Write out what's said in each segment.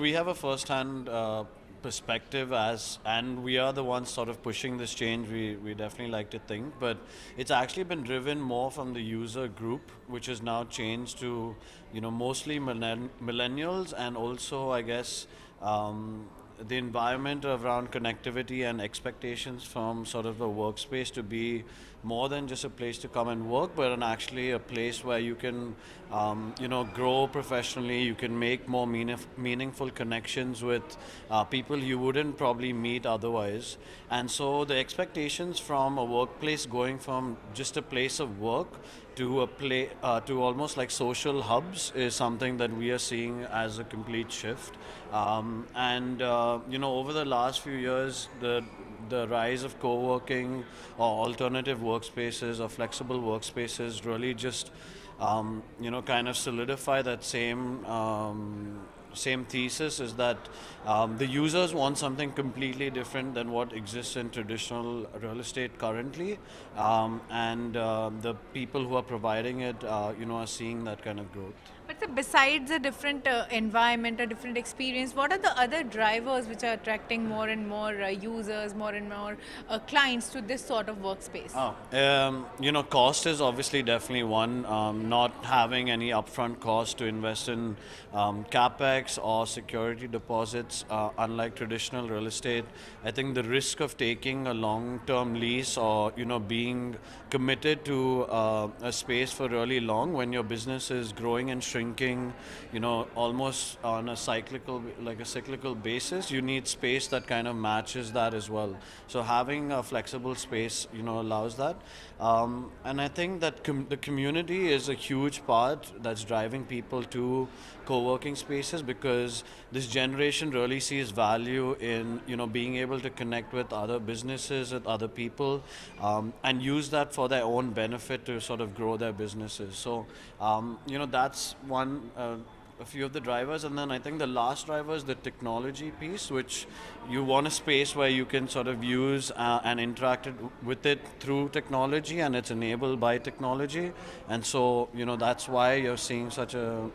We have a first-hand perspective and we are the ones sort of pushing this change. We definitely like to think, but it's actually been driven more from the user group, which has now changed to, mostly millennials, and also, I guess, the environment around connectivity and expectations from sort of a workspace to be more than just a place to come and work, but actually a place where you can, grow professionally. You can make more meaningful connections with people you wouldn't probably meet otherwise. And so the expectations from a workplace going from just a place of work to to almost like social hubs is something that we are seeing as a complete shift. Over the last few years, the rise of co-working or alternative workspaces or flexible workspaces really just kind of solidify that same thesis, is that the users want something completely different than what exists in traditional real estate currently, and the people who are providing it, are seeing that kind of growth. But so besides a different environment, a different experience, what are the other drivers which are attracting more and more users, more and more clients to this sort of workspace? Cost is obviously definitely one. Not having any upfront cost to invest in capex or security deposits, unlike traditional real estate. I think the risk of taking a long-term lease or being committed to a space for really long when your business is growing and shrinking, almost on a cyclical basis, you need space that kind of matches that as well. So having a flexible space, allows that. And I think that the community is a huge part that's driving people to co-working spaces, because this generation really sees value in being able to connect with other businesses, with other people, and use that for their own benefit to sort of grow their businesses. So that's one. A few of the drivers, and then I think the last driver is the technology piece, which you want a space where you can sort of use and interact with it through technology, and it's enabled by technology. And so that's why you're seeing such a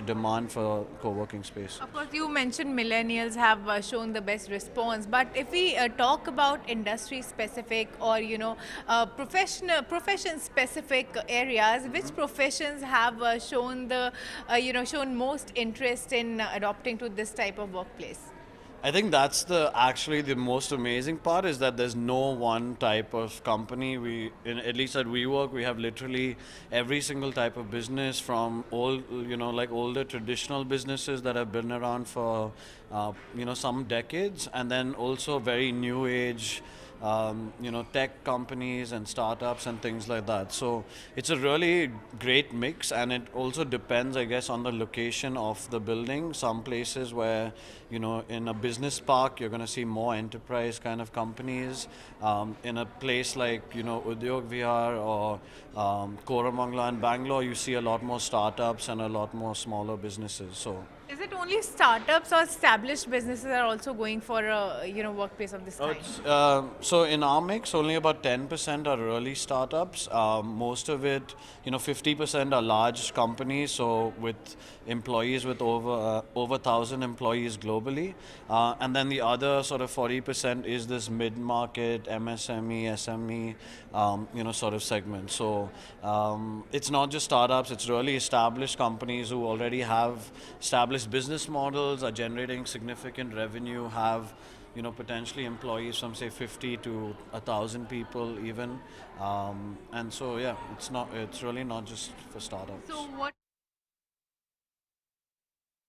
demand for co-working space. Of course, you mentioned millennials have shown the best response, but if we talk about industry specific or profession specific areas, which professions have shown most interest in adopting to this type of workplace? I think that's actually the most amazing part, is that there's no one type of company. At least at WeWork, we have literally every single type of business, from older traditional businesses that have been around for some decades, and then also very new age tech companies and startups and things like that. So it's a really great mix, and it also depends, I guess, on the location of the building. Some places where, in a business park, you're going to see more enterprise kind of companies. In a place like, Udyog Vihar or Koramangala and Bangalore, you see a lot more startups and a lot more smaller businesses. So. Is it only startups or established businesses are also going for a workplace of this kind? So in our mix, only about 10% are really startups. Most of it, 50% are large companies. So with employees with over 1,000 employees globally, and then the other sort of 40% is this mid-market, MSME, SME, sort of segment. So it's not just startups; it's really established companies who already have established business models, are generating significant revenue, have potentially employees from say 50 to 1,000 people even, and so yeah, it's really not just for startups. So what